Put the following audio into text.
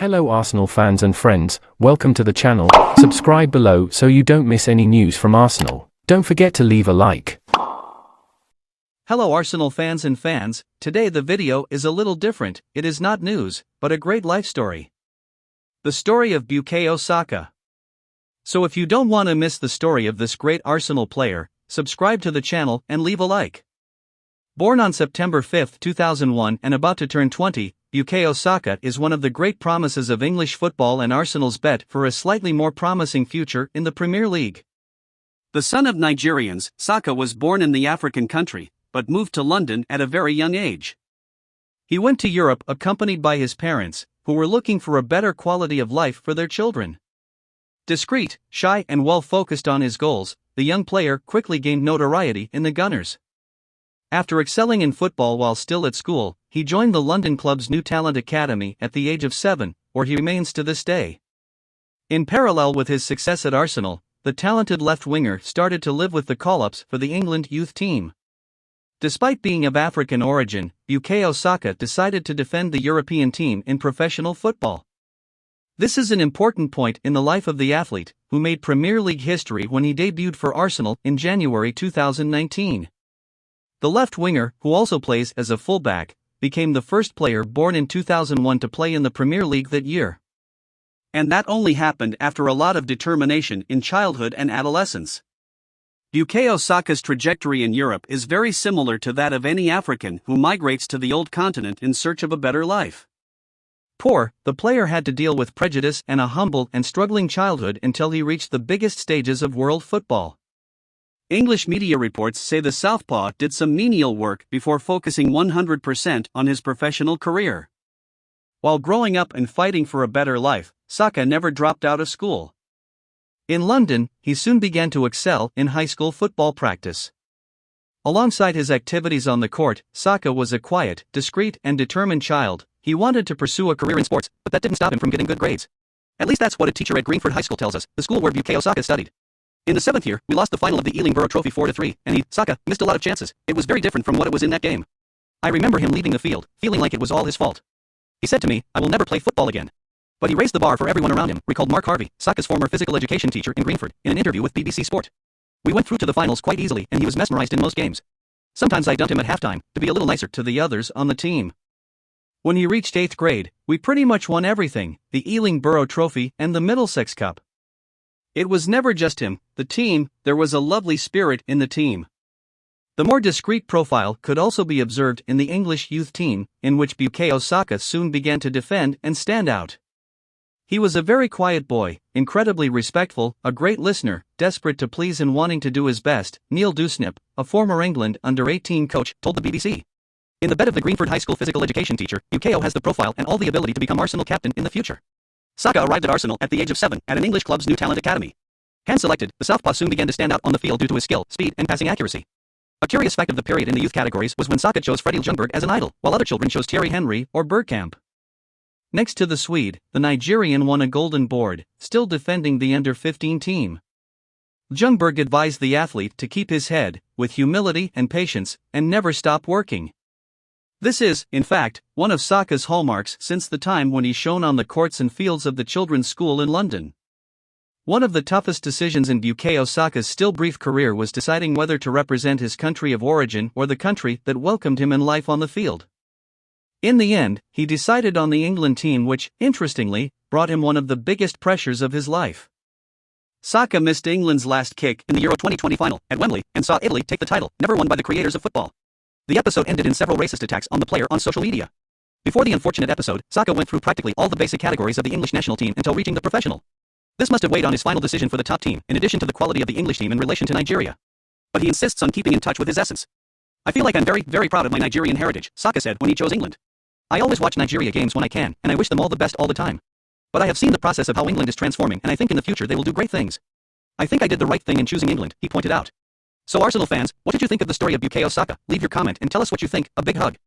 Hello Arsenal fans and friends, welcome to the channel. Subscribe below so you don't miss any news from Arsenal. Don't forget to leave a like. Hello Arsenal fans and fans, today the video is a little different. It is not news, but a great life story. The story of Bukayo Saka. So if you don't want to miss the story of this great Arsenal player, subscribe to the channel and leave a like. Born on September 5, 2001 and about to turn 20, Bukayo Saka is one of the great promises of English football and Arsenal's bet for a slightly more promising future in the Premier League. The son of Nigerians, Saka was born in the African country, but moved to London at a very young age. He went to Europe accompanied by his parents, who were looking for a better quality of life for their children. Discreet, shy and well focused on his goals, the young player quickly gained notoriety in the Gunners. After excelling in football while still at school, he joined the London club's New Talent Academy at the age of 7, where he remains to this day. In parallel with his success at Arsenal, the talented left-winger started to live with the call-ups for the England youth team. Despite being of African origin, Bukayo Saka decided to defend the European team in professional football. This is an important point in the life of the athlete, who made Premier League history when he debuted for Arsenal in January 2019. The left winger, who also plays as a fullback, became the first player born in 2001 to play in the Premier League that year. And that only happened after a lot of determination in childhood and adolescence. Bukayo Saka's trajectory in Europe is very similar to that of any African who migrates to the old continent in search of a better life. Poor, the player had to deal with prejudice and a humble and struggling childhood until he reached the biggest stages of world football. English media reports say the southpaw did some menial work before focusing 100% on his professional career. While growing up and fighting for a better life, Saka never dropped out of school. In London, he soon began to excel in high school football practice. Alongside his activities on the court, Saka was a quiet, discreet and determined child. He wanted to pursue a career in sports, but that didn't stop him from getting good grades. At least that's what a teacher at Greenford High School tells us, the school where Bukayo Saka studied. In the 7th year, we lost the final of the Ealing Borough Trophy 4-3, and Saka, missed a lot of chances. It was very different from what it was in that game. I remember him leaving the field, feeling like it was all his fault. He said to me, "I will never play football again." But he raised the bar for everyone around him, recalled Mark Harvey, Saka's former physical education teacher in Greenford, in an interview with BBC Sport. "We went through to the finals quite easily and he was mesmerized in most games. Sometimes I dumped him at halftime, to be a little nicer to the others on the team." When he reached 8th grade, we pretty much won everything, the Ealing Borough Trophy and the Middlesex Cup. It was never just him, the team, there was a lovely spirit in the team. The more discreet profile could also be observed in the English youth team, in which Bukayo Saka soon began to defend and stand out. He was a very quiet boy, incredibly respectful, a great listener, desperate to please and wanting to do his best, Neil Dewsnip, a former England under-18 coach, told the BBC. "In the bed of the Greenford High School physical education teacher, Bukayo has the profile and all the ability to become Arsenal captain in the future." Saka arrived at Arsenal at the age of 7 at an English club's New Talent Academy. Hand-selected, the southpaw soon began to stand out on the field due to his skill, speed and passing accuracy. A curious fact of the period in the youth categories was when Saka chose Freddie Ljungberg as an idol, while other children chose Thierry Henry or Bergkamp. Next to the Swede, the Nigerian won a Golden Board, still defending the under-15 team. Ljungberg advised the athlete to keep his head, with humility and patience, and never stop working. This is, in fact, one of Saka's hallmarks since the time when he shone on the courts and fields of the children's school in London. One of the toughest decisions in Bukayo Saka's still brief career was deciding whether to represent his country of origin or the country that welcomed him in life on the field. In the end, he decided on the England team, which, interestingly, brought him one of the biggest pressures of his life. Saka missed England's last kick in the Euro 2020 final at Wembley and saw Italy take the title, never won by the creators of football. The episode ended in several racist attacks on the player on social media. Before the unfortunate episode, Saka went through practically all the basic categories of the English national team until reaching the professional. This must have weighed on his final decision for the top team, in addition to the quality of the English team in relation to Nigeria. But he insists on keeping in touch with his essence. "I feel like I'm very, very proud of my Nigerian heritage," Saka said when he chose England. "I always watch Nigeria games when I can, and I wish them all the best all the time. But I have seen the process of how England is transforming, and I think in the future they will do great things. I think I did the right thing in choosing England," he pointed out. So Arsenal fans, what did you think of the story of Bukayo Saka? Leave your comment and tell us what you think. A big hug.